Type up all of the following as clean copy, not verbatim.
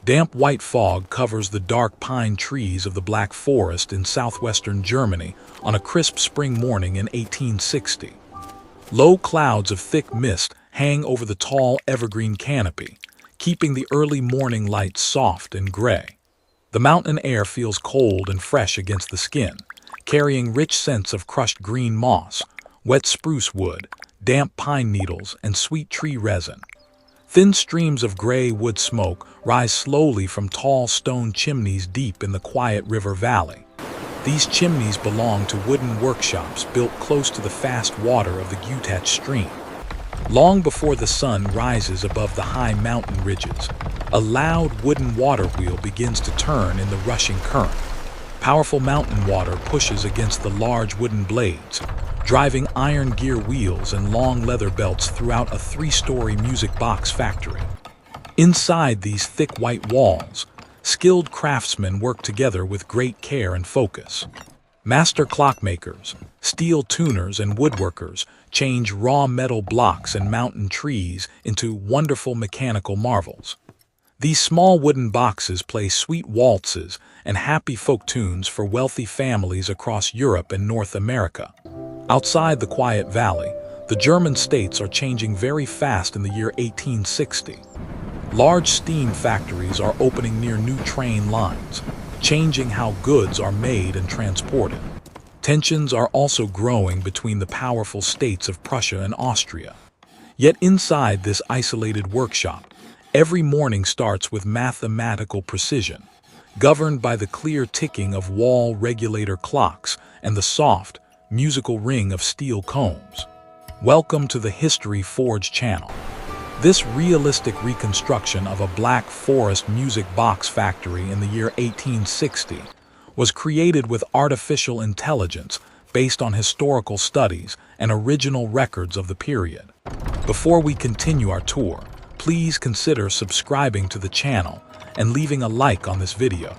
Damp white fog covers the dark pine trees of the Black Forest in southwestern Germany on a crisp spring morning in 1860. Low clouds of thick mist hang over the tall evergreen canopy, keeping the early morning light soft and gray. The mountain air feels cold and fresh against the skin, carrying rich scents of crushed green moss, wet spruce wood, damp pine needles, and sweet tree resin. Thin streams of gray wood smoke rise slowly from tall stone chimneys deep in the quiet river valley. These chimneys belong to wooden workshops built close to the fast water of the Gutach stream. Long before the sun rises above the high mountain ridges, a loud wooden water wheel begins to turn in the rushing current. Powerful mountain water pushes against the large wooden blades, driving iron gear wheels and long leather belts throughout a three-story music box factory. Inside these thick white walls, skilled craftsmen work together with great care and focus. Master clockmakers, steel tuners, and woodworkers change raw metal blocks and mountain trees into wonderful mechanical marvels. These small wooden boxes play sweet waltzes and happy folk tunes for wealthy families across Europe and North America. Outside the quiet valley, the German states are changing very fast in the year 1860. Large steam factories are opening near new train lines, changing how goods are made and transported. Tensions are also growing between the powerful states of Prussia and Austria. Yet inside this isolated workshop, every morning starts with mathematical precision, governed by the clear ticking of wall regulator clocks and the soft, musical ring of steel combs. Welcome to the History Forge channel. This realistic reconstruction of a Black Forest music box factory in the year 1860 was created with artificial intelligence based on historical studies and original records of the period. Before we continue our tour, please consider subscribing to the channel and leaving a like on this video.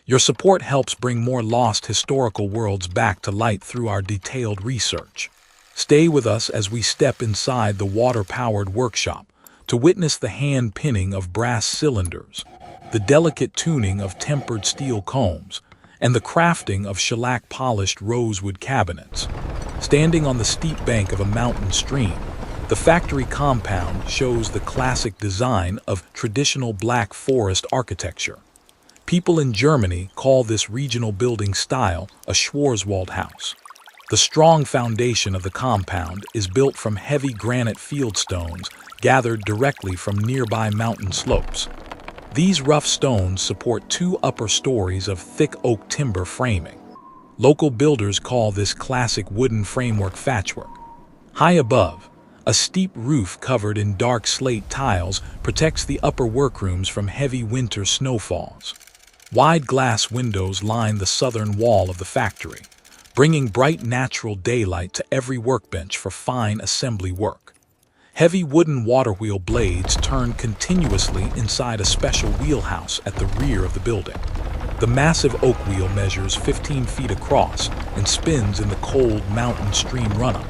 Your support helps bring more lost historical worlds back to light through our detailed research. Stay with us as we step inside the water-powered workshop to witness the hand-pinning of brass cylinders, the delicate tuning of tempered steel combs, and the crafting of shellac-polished rosewood cabinets. Standing on the steep bank of a mountain stream, the factory compound shows the classic design of traditional Black Forest architecture. People in Germany call this regional building style a Schwarzwaldhaus. The strong foundation of the compound is built from heavy granite fieldstones gathered directly from nearby mountain slopes. These rough stones support two upper stories of thick oak timber framing. Local builders call this classic wooden framework thatchwork. High above, a steep roof covered in dark slate tiles protects the upper workrooms from heavy winter snowfalls. Wide glass windows line the southern wall of the factory, bringing bright natural daylight to every workbench for fine assembly work. Heavy wooden water wheel blades turn continuously inside a special wheelhouse at the rear of the building. The massive oak wheel measures 15 feet across and spins in the cold mountain stream run-up.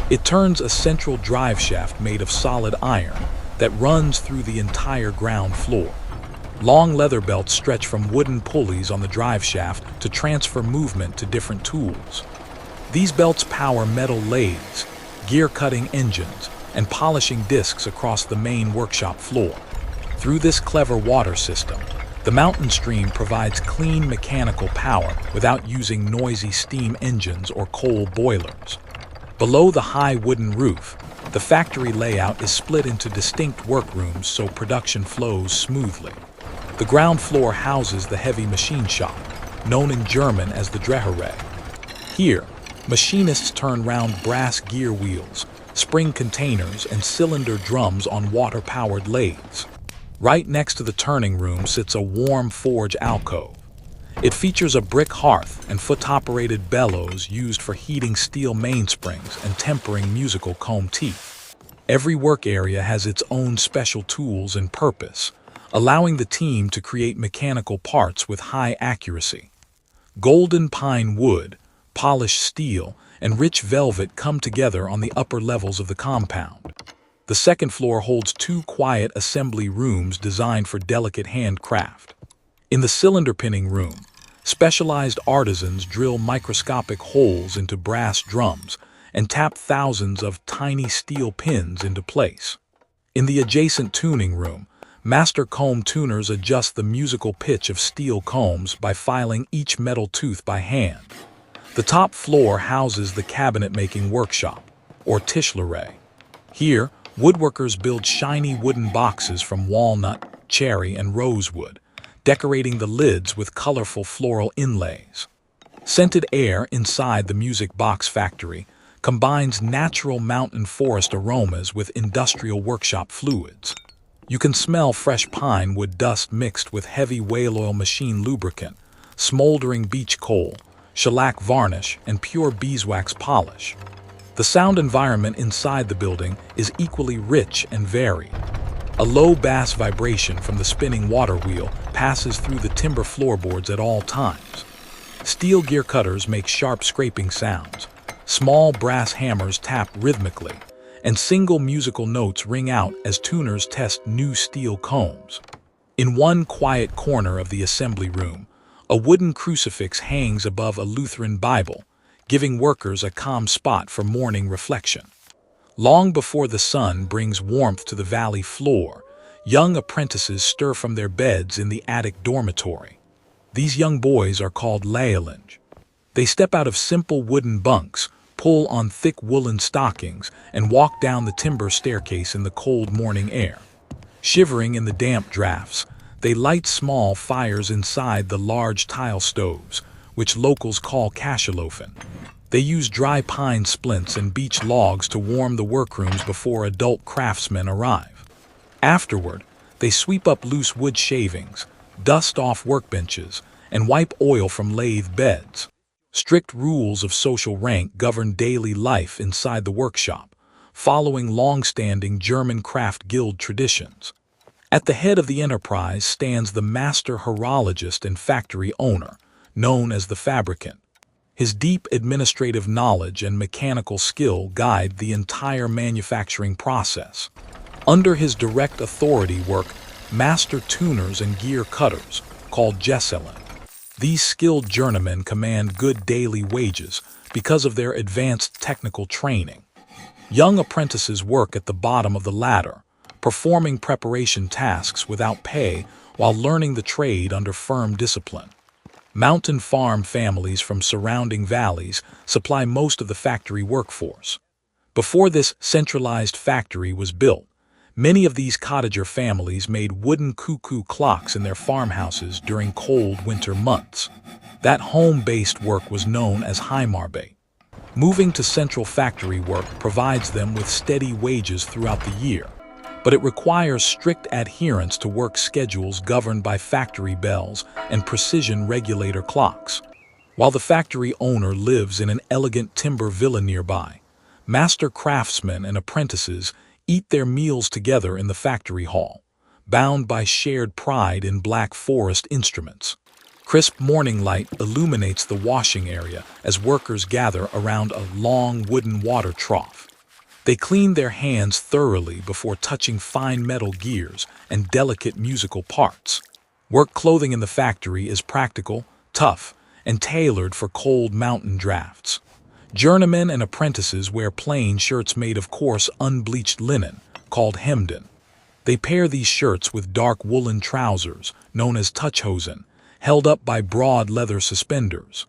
It turns a central drive shaft made of solid iron that runs through the entire ground floor. Long leather belts stretch from wooden pulleys on the drive shaft to transfer movement to different tools. These belts power metal lathes, gear-cutting engines, and polishing discs across the main workshop floor. Through this clever water system, the mountain stream provides clean mechanical power without using noisy steam engines or coal boilers. Below the high wooden roof, the factory layout is split into distinct workrooms so production flows smoothly. The ground floor houses the heavy machine shop, known in German as the Dreherei. Here, machinists turn round brass gear wheels, spring containers, and cylinder drums on water-powered lathes. Right next to the turning room sits a warm forge alcove. It features a brick hearth and foot-operated bellows used for heating steel mainsprings and tempering musical comb teeth. Every work area has its own special tools and purpose, allowing the team to create mechanical parts with high accuracy. Golden pine wood, polished steel, and rich velvet come together on the upper levels of the compound. The second floor holds two quiet assembly rooms designed for delicate handcraft. In the cylinder pinning room, specialized artisans drill microscopic holes into brass drums and tap thousands of tiny steel pins into place. In the adjacent tuning room, master comb tuners adjust the musical pitch of steel combs by filing each metal tooth by hand. The top floor houses the cabinet-making workshop, or Tischlerei. Here, woodworkers build shiny wooden boxes from walnut, cherry, and rosewood, decorating the lids with colorful floral inlays. Scented air inside the music box factory combines natural mountain forest aromas with industrial workshop fluids. You can smell fresh pine wood dust mixed with heavy whale oil machine lubricant, smoldering beech coal, shellac varnish, and pure beeswax polish. The sound environment inside the building is equally rich and varied. A low bass vibration from the spinning water wheel passes through the timber floorboards at all times. Steel gear cutters make sharp scraping sounds. Small brass hammers tap rhythmically, and single musical notes ring out as tuners test new steel combs. In one quiet corner of the assembly room, a wooden crucifix hangs above a Lutheran Bible, giving workers a calm spot for morning reflection. Long before the sun brings warmth to the valley floor, young apprentices stir from their beds in the attic dormitory. These young boys are called leerlinge. They step out of simple wooden bunks, pull on thick woolen stockings, and walk down the timber staircase in the cold morning air. Shivering in the damp drafts, they light small fires inside the large tile stoves, which locals call kashelofen. They use dry pine splints and beech logs to warm the workrooms before adult craftsmen arrive. Afterward, they sweep up loose wood shavings, dust off workbenches, and wipe oil from lathe beds. Strict rules of social rank govern daily life inside the workshop, following long-standing German craft guild traditions. At the head of the enterprise stands the master horologist and factory owner, known as the Fabrikant. His deep administrative knowledge and mechanical skill guide the entire manufacturing process. Under his direct authority work master tuners and gear cutters, called Gesellen. These skilled journeymen command good daily wages because of their advanced technical training. Young apprentices work at the bottom of the ladder, performing preparation tasks without pay while learning the trade under firm discipline. Mountain farm families from surrounding valleys supply most of the factory workforce. Before this centralized factory was built, many of these cottager families made wooden cuckoo clocks in their farmhouses during cold winter months. That home-based work was known as Heimarbeit. Moving to central factory work provides them with steady wages throughout the year, but it requires strict adherence to work schedules governed by factory bells and precision regulator clocks. While the factory owner lives in an elegant timber villa nearby, master craftsmen and apprentices eat their meals together in the factory hall, bound by shared pride in black forest instruments. Crisp morning light illuminates the washing area as workers gather around a long wooden water trough. They clean their hands thoroughly before touching fine metal gears and delicate musical parts. Work clothing in the factory is practical, tough, and tailored for cold mountain drafts. Journeymen and apprentices wear plain shirts made of coarse, unbleached linen, called hemden. They pair these shirts with dark woolen trousers, known as touchhosen, held up by broad leather suspenders.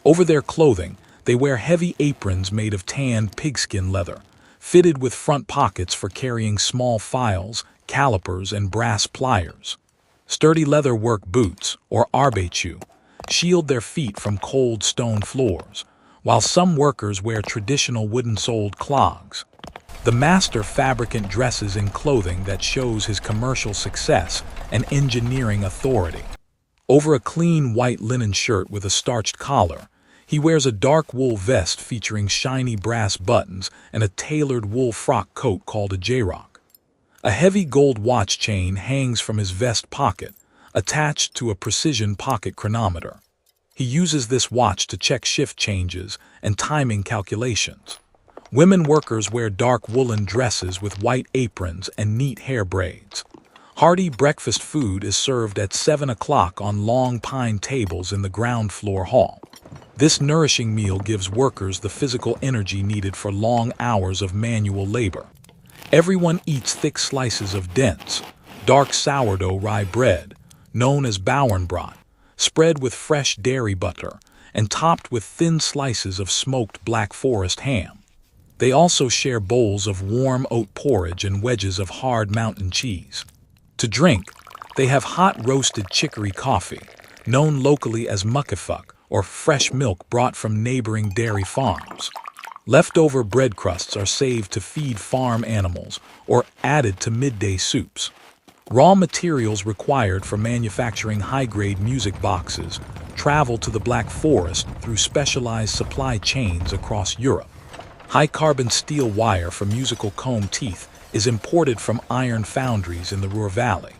Over their clothing, they wear heavy aprons made of tanned pigskin leather, fitted with front pockets for carrying small files, calipers, and brass pliers. Sturdy leather work boots, or arbeitschuhe, shield their feet from cold stone floors, while some workers wear traditional wooden-soled clogs. The master fabricant dresses in clothing that shows his commercial success and engineering authority. Over a clean white linen shirt with a starched collar, he wears a dark wool vest featuring shiny brass buttons and a tailored wool frock coat called a jayrock. A heavy gold watch chain hangs from his vest pocket, attached to a precision pocket chronometer. He uses this watch to check shift changes and timing calculations. Women workers wear dark woolen dresses with white aprons and neat hair braids. Hearty breakfast food is served at 7 o'clock on long pine tables in the ground floor hall. This nourishing meal gives workers the physical energy needed for long hours of manual labor. Everyone eats thick slices of dense, dark sourdough rye bread, known as Bauernbrot, spread with fresh dairy butter and topped with thin slices of smoked Black Forest ham. They also share bowls of warm oat porridge and wedges of hard mountain cheese. To drink, they have hot roasted chicory coffee, known locally as muckefuck, or fresh milk brought from neighboring dairy farms. Leftover bread crusts are saved to feed farm animals or added to midday soups. Raw materials required for manufacturing high-grade music boxes travel to the Black Forest through specialized supply chains across Europe. High-carbon steel wire for musical comb teeth is imported from iron foundries in the Ruhr Valley.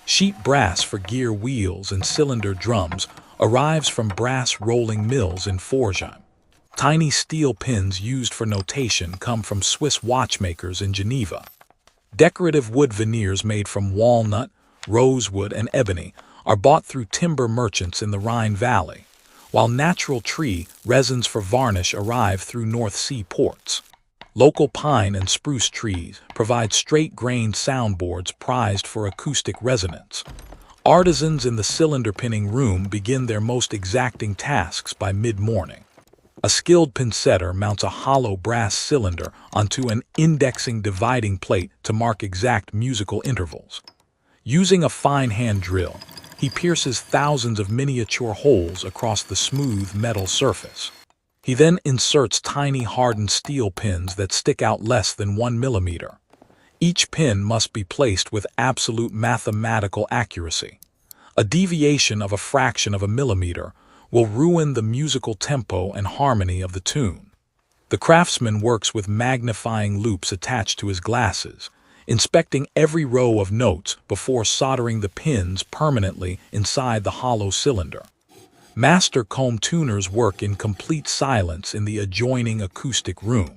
Sheet brass for gear wheels and cylinder drums arrives from brass rolling mills in Pforzheim. Tiny steel pins used for notation come from Swiss watchmakers in Geneva. Decorative wood veneers made from walnut, rosewood, and ebony are bought through timber merchants in the Rhine Valley, while natural tree resins for varnish arrive through North Sea ports. Local pine and spruce trees provide straight-grained soundboards prized for acoustic resonance. Artisans in the cylinder pinning room begin their most exacting tasks by mid-morning. A skilled pinsetter mounts a hollow brass cylinder onto an indexing dividing plate to mark exact musical intervals. Using a fine hand drill, he pierces thousands of miniature holes across the smooth metal surface. He then inserts tiny hardened steel pins that stick out less than 1 millimeter. Each pin must be placed with absolute mathematical accuracy. A deviation of a fraction of a millimeter will ruin the musical tempo and harmony of the tune. The craftsman works with magnifying loops attached to his glasses, inspecting every row of notes before soldering the pins permanently inside the hollow cylinder. Master comb tuners work in complete silence in the adjoining acoustic room.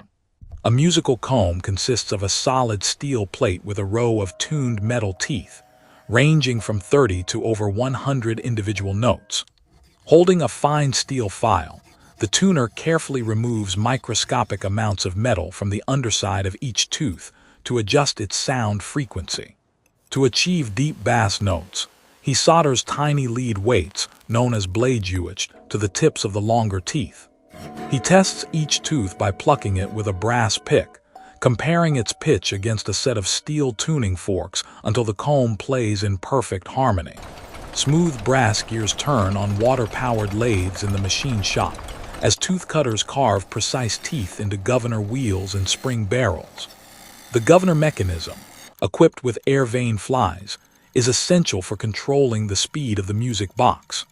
A musical comb consists of a solid steel plate with a row of tuned metal teeth, ranging from 30 to over 100 individual notes. Holding a fine steel file, the tuner carefully removes microscopic amounts of metal from the underside of each tooth to adjust its sound frequency. To achieve deep bass notes, he solders tiny lead weights, known as bladejewich, to the tips of the longer teeth. He tests each tooth by plucking it with a brass pick, comparing its pitch against a set of steel tuning forks until the comb plays in perfect harmony. Smooth brass gears turn on water-powered lathes in the machine shop, as tooth cutters carve precise teeth into governor wheels and spring barrels. The governor mechanism, equipped with air vane flies, is essential for controlling the speed of the music box.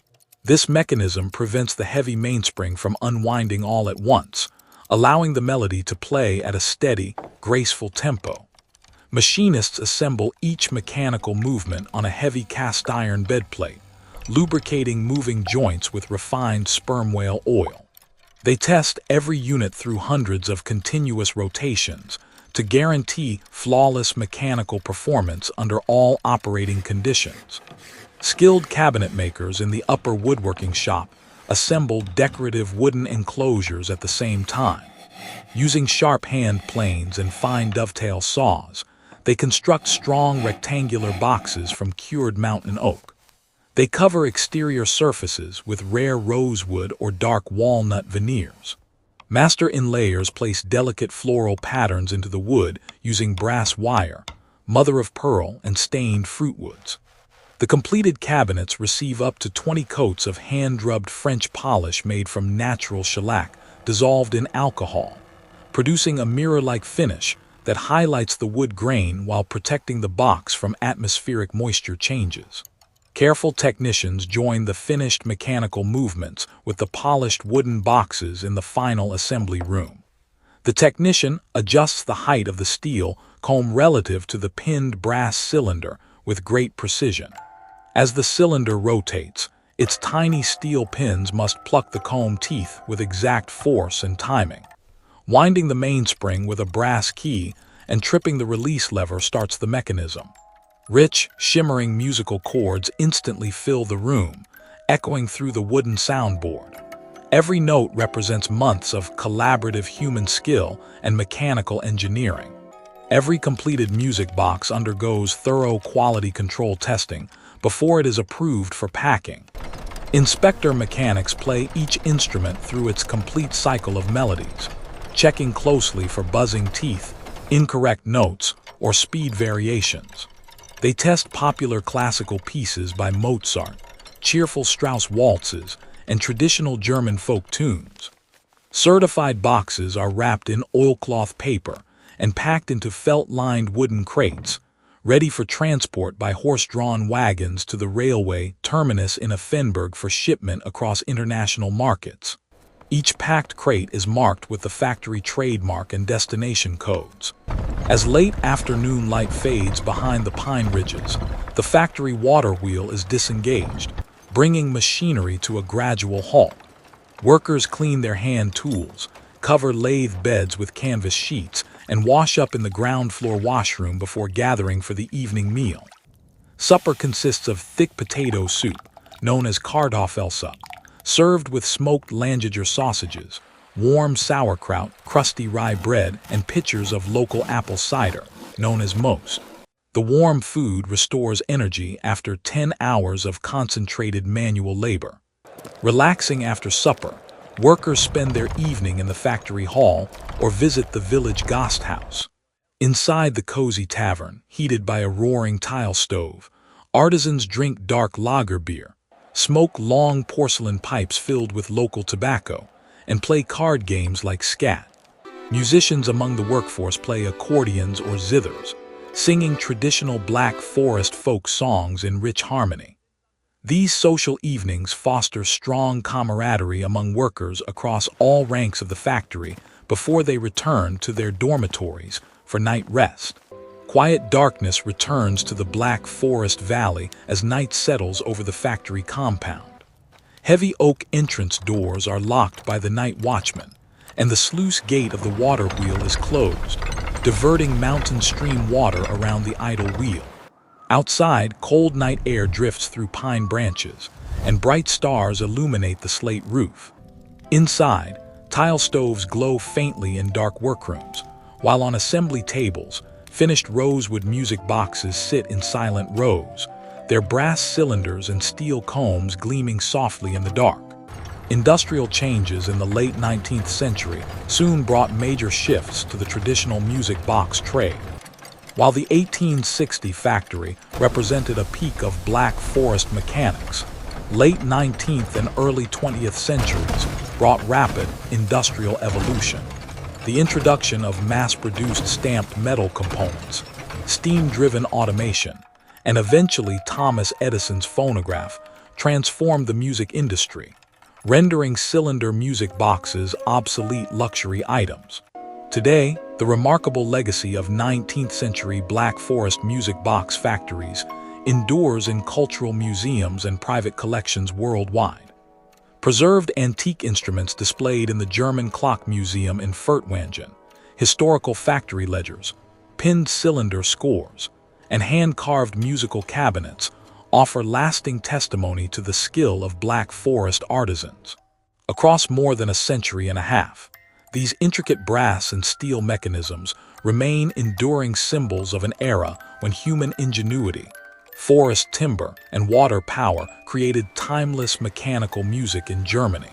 This mechanism prevents the heavy mainspring from unwinding all at once, allowing the melody to play at a steady, graceful tempo. Machinists assemble each mechanical movement on a heavy cast iron bedplate, lubricating moving joints with refined sperm whale oil. They test every unit through hundreds of continuous rotations to guarantee flawless mechanical performance under all operating conditions. Skilled cabinet makers in the upper woodworking shop assemble decorative wooden enclosures at the same time. Using sharp hand planes and fine dovetail saws, they construct strong rectangular boxes from cured mountain oak. They cover exterior surfaces with rare rosewood or dark walnut veneers. Master inlayers place delicate floral patterns into the wood using brass wire, mother of pearl, and stained fruit woods. The completed cabinets receive up to 20 coats of hand-rubbed French polish made from natural shellac dissolved in alcohol, producing a mirror-like finish that highlights the wood grain while protecting the box from atmospheric moisture changes. Careful technicians join the finished mechanical movements with the polished wooden boxes in the final assembly room. The technician adjusts the height of the steel comb relative to the pinned brass cylinder with great precision. As the cylinder rotates, its tiny steel pins must pluck the comb teeth with exact force and timing. Winding the mainspring with a brass key and tripping the release lever starts the mechanism. Rich, shimmering musical chords instantly fill the room, echoing through the wooden soundboard. Every note represents months of collaborative human skill and mechanical engineering. Every completed music box undergoes thorough quality control testing before it is approved for packing. Inspector mechanics play each instrument through its complete cycle of melodies, checking closely for buzzing teeth, incorrect notes, or speed variations. They test popular classical pieces by Mozart, cheerful Strauss waltzes, and traditional German folk tunes. Certified boxes are wrapped in oilcloth paper and packed into felt-lined wooden crates, ready for transport by horse-drawn wagons to the railway terminus in Offenburg for shipment across international markets. Each packed crate is marked with the factory trademark and destination codes. As late afternoon light fades behind the pine ridges, the factory waterwheel is disengaged, bringing machinery to a gradual halt. Workers clean their hand tools, cover lathe beds with canvas sheets, and wash up in the ground floor washroom before gathering for the evening meal. Supper consists of thick potato soup, known as Kartoffelsuppe, served with smoked Langiger sausages, warm sauerkraut, crusty rye bread, and pitchers of local apple cider, known as Most. The warm food restores energy after 10 hours of concentrated manual labor. Relaxing after supper, workers spend their evening in the factory hall or visit the village Gasthaus. Inside the cozy tavern, heated by a roaring tile stove, artisans drink dark lager beer, smoke long porcelain pipes filled with local tobacco, and play card games like scat. Musicians among the workforce play accordions or zithers, singing traditional Black Forest folk songs in rich harmony. These social evenings foster strong camaraderie among workers across all ranks of the factory before they return to their dormitories for night rest. Quiet darkness returns to the Black Forest Valley as night settles over the factory compound. Heavy oak entrance doors are locked by the night watchman, and the sluice gate of the water wheel is closed, diverting mountain stream water around the idle wheel. Outside, cold night air drifts through pine branches, and bright stars illuminate the slate roof. Inside, tile stoves glow faintly in dark workrooms, while on assembly tables, finished rosewood music boxes sit in silent rows, their brass cylinders and steel combs gleaming softly in the dark. Industrial changes in the late 19th century soon brought major shifts to the traditional music box trade. While the 1860 factory represented a peak of Black Forest mechanics, late 19th and early 20th centuries brought rapid industrial evolution. The introduction of mass-produced stamped metal components, steam-driven automation, and eventually Thomas Edison's phonograph transformed the music industry, rendering cylinder music boxes obsolete luxury items. Today, the remarkable legacy of 19th century Black Forest music box factories endures in cultural museums and private collections worldwide. Preserved antique instruments displayed in the German Clock Museum in Furtwangen, historical factory ledgers, pinned cylinder scores, and hand-carved musical cabinets offer lasting testimony to the skill of Black Forest artisans. Across more than a century and a half, these intricate brass and steel mechanisms remain enduring symbols of an era when human ingenuity, forest timber, and water power created timeless mechanical music in Germany.